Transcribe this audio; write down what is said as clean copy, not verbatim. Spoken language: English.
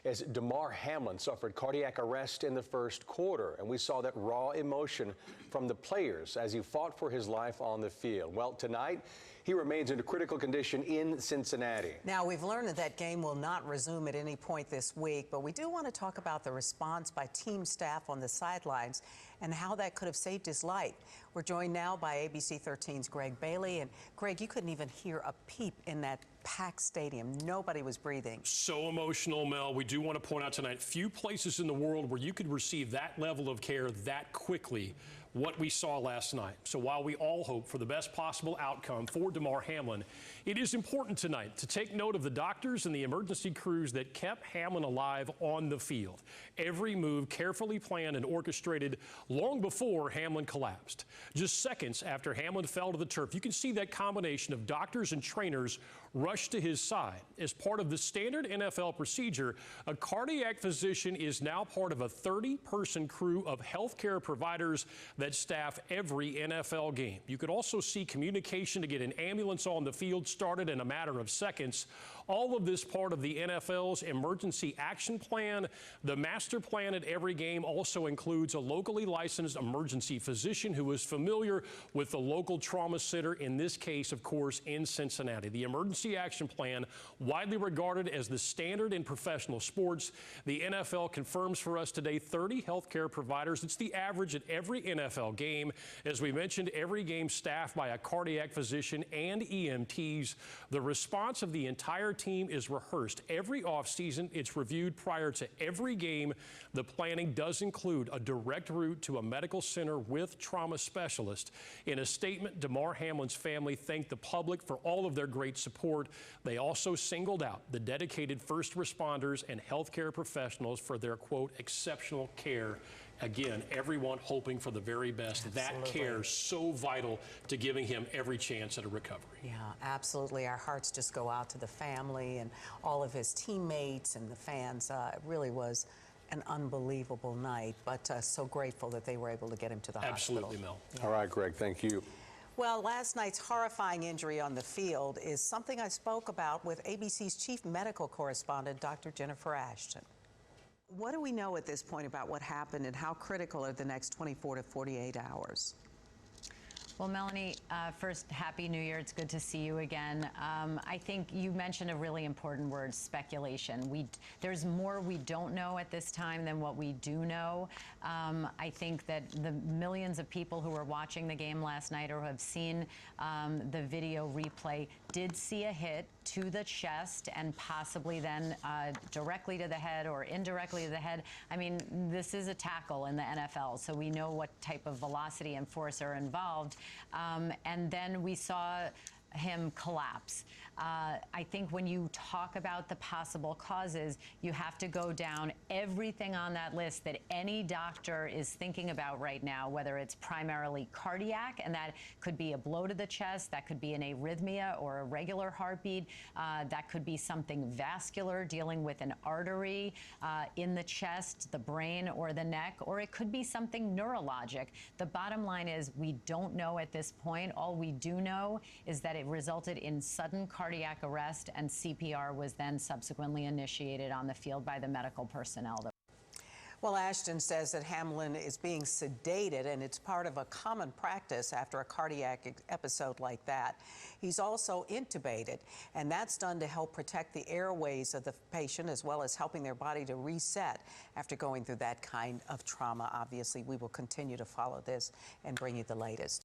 as Damar Hamlin suffered cardiac arrest in the first quarter. And we saw that raw emotion from the players as he fought for his life on the field. Well, tonight, he remains in a critical condition in Cincinnati. Now, we've learned that that game will not resume at any point this week, but we do want to talk about the response by team staff on the sidelines and how that could have saved his life. We're joined now by ABC 13's Greg Bailey. And Greg, you couldn't even hear a peep in that packed stadium. Nobody was breathing. So emotional, Mel. We do want to point out tonight, few places in the world where you could receive that level of care that quickly, what we saw last night. So while we all hope for the best possible outcome for Damar Hamlin, it is important tonight to take note of the doctors and the emergency crews that kept Hamlin alive on the field. Every move carefully planned and orchestrated long before Hamlin collapsed. Just seconds after Hamlin fell to the turf, you can see that combination of doctors and trainers rush to his side. As part of the standard NFL procedure, a cardiac physician is now part of a 30-person crew of healthcare providers that staff every NFL game. You could also see communication to get an ambulance on the field started in a matter of seconds. All of this part of the NFL's emergency action plan. The master plan at every game also includes a locally licensed emergency physician who is familiar with the local trauma center, in this case, of course, in Cincinnati. The emergency action plan, widely regarded as the standard in professional sports. The NFL confirms for us today 30 healthcare providers. It's the average at every NFL game. As we mentioned, every game staffed by a cardiac physician and EMTs. The response of the entire team is rehearsed every offseason. It's reviewed prior to every game. The planning does include a direct route to a medical center with trauma specialists. In a statement, Damar Hamlin's family thanked the public for all of their great support. They also singled out the dedicated first responders and healthcare professionals for their, quote, exceptional care. Again, everyone hoping for the very best. Absolutely. That care is so vital to giving him every chance at a recovery. Yeah, absolutely. Our hearts just go out to the family and all of his teammates and the fans. It really was an unbelievable night, but so grateful that they were able to get him to the hospital. Absolutely, Mel. Yeah. All right, Greg, thank you. Well, last night's horrifying injury on the field is something I spoke about with ABC's chief medical correspondent, Dr. Jennifer Ashton. What do we know at this point about what happened and how critical are the next 24 to 48 hours? Well, Melanie, first, Happy New Year. It's good to see you again. I think you mentioned a really important word, speculation. There's more we don't know at this time than what we do know. I think that the millions of people who were watching the game last night or have seen the video replay did see a hit to the chest and possibly then directly to the head or indirectly to the head. I mean, this is a tackle in the NFL, so we know what type of velocity and force are involved. And then we saw him collapse. I think when you talk about the possible causes, you have to go down everything on that list that any doctor is thinking about right now, whether it's primarily cardiac, and that could be a blow to the chest, that could be an arrhythmia or a regular heartbeat, that could be something vascular dealing with an artery in the chest, the brain, or the neck, or it could be something neurologic. The bottom line is we don't know at this point. All we do know is that it resulted in sudden cardiac arrest, and CPR was then subsequently initiated on the field by the medical personnel. Well, Ashton says that Hamlin is being sedated, and it's part of a common practice after a cardiac episode like that. He's also intubated, and that's done to help protect the airways of the patient as well as helping their body to reset after going through that kind of trauma. Obviously, we will continue to follow this and bring you the latest.